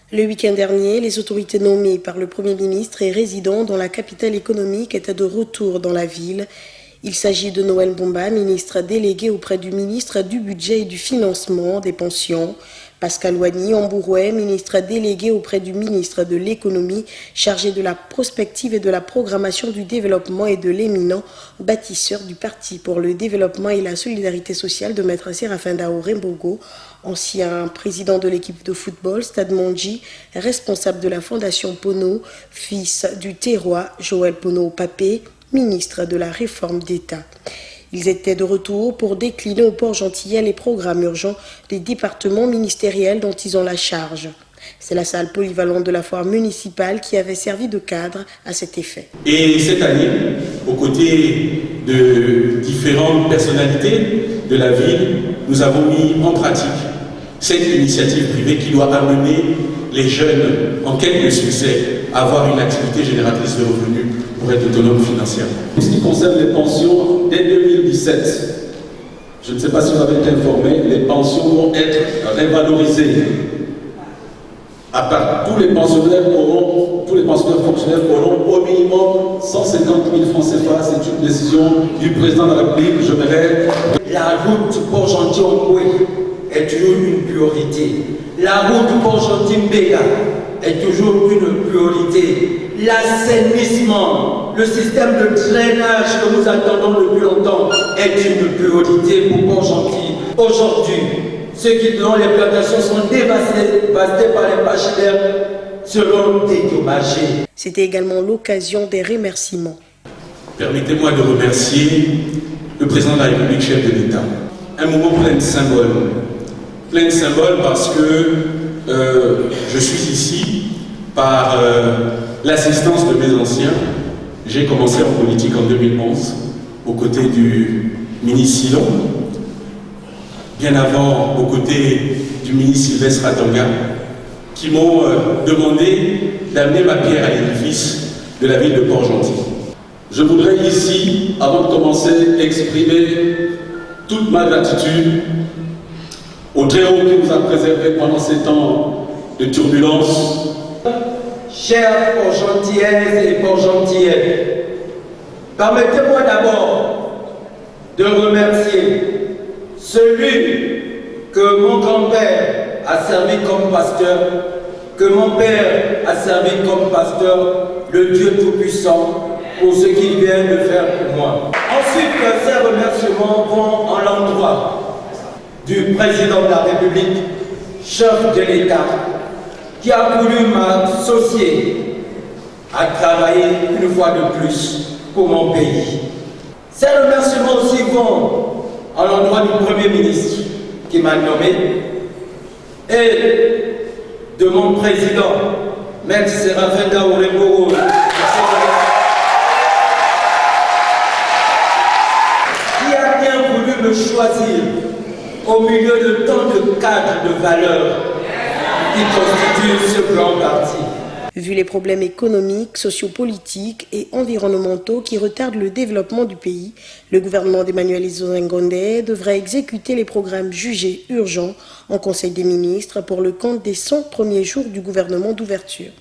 Le week-end dernier, les autorités nommées par le Premier ministre et résidant dans la capitale économique étaient de retour dans la ville. Il s'agit de Noël Mbomba, ministre délégué auprès du ministre du Budget et du Financement des Pensions. Pascal Wani Ambouroué, ministre délégué auprès du ministre de l'Économie, chargé de la prospective et de la programmation du développement et de l'éminent bâtisseur du Parti pour le développement et la solidarité sociale de Maître Séraphin Daoré Mbogo, ancien président de l'équipe de football Stade Mondji, responsable de la Fondation Pono, fils du terroir Joël Pono-Papé, ministre de la Réforme d'État. Ils étaient de retour pour décliner au Port-Gentillet les programmes urgents des départements ministériels dont ils ont la charge. C'est la salle polyvalente de la foire municipale qui avait servi de cadre à cet effet. Et cette année, aux côtés de différentes personnalités de la ville, nous avons mis en pratique cette initiative privée qui doit amener les jeunes en quête de succès à avoir une activité génératrice de revenus pour être autonome financièrement. En ce qui concerne les pensions, dès 2017, je ne sais pas si vous avez été informé, les pensions vont être révalorisées. À part, tous les pensionnaires fonctionnaires auront au minimum 150 000 francs CFA. C'est une décision du président de la République. Je verrai. La route Port-Gentil-Omboué est toujours une priorité. La route Port-Gentil-Mbéga est toujours une priorité. L'assainissement, le système de drainage que nous attendons depuis longtemps est une priorité pour Port-Gentil. Aujourd'hui, ceux dont les plantations sont dévastées par les pachelaires seront dédommagés. C'était également l'occasion des remerciements. Permettez-moi de remercier le président de la République, chef de l'État. Un moment plein de symboles. Plein de symboles parce que je suis ici par l'assistance de mes anciens. J'ai commencé en politique en 2011 aux côtés du ministre Silon, bien avant aux côtés du ministre Sylvestre Atanga, qui m'ont demandé d'amener ma pierre à l'édifice de la ville de Port-Gentil. Je voudrais ici, avant de commencer, exprimer toute ma gratitude au Très-Haut qui nous a préservés pendant ces temps de turbulence. Chers Port-Gentillaises et Port-Gentillais, permettez-moi d'abord de remercier celui que mon grand-père a servi comme pasteur, que mon père a servi comme pasteur, le Dieu Tout-Puissant, pour ce qu'il vient de faire pour moi. Ensuite, ces remerciements vont en l'endroit du président de la République, chef de l'État, qui a voulu m'associer à travailler une fois de plus pour mon pays. Ces remerciements aussi vont à l'endroit du Premier ministre qui m'a nommé et de mon président, Maître Séraphin Daoré Mbogo, qui a bien voulu me choisir au milieu de tant de cadres de valeurs qui constituent ce grand parti. Vu les problèmes économiques, sociopolitiques et environnementaux qui retardent le développement du pays, le gouvernement d'Emmanuel Izzo-Ngondé devrait exécuter les programmes jugés urgents en Conseil des ministres pour le compte des 100 premiers jours du gouvernement d'ouverture.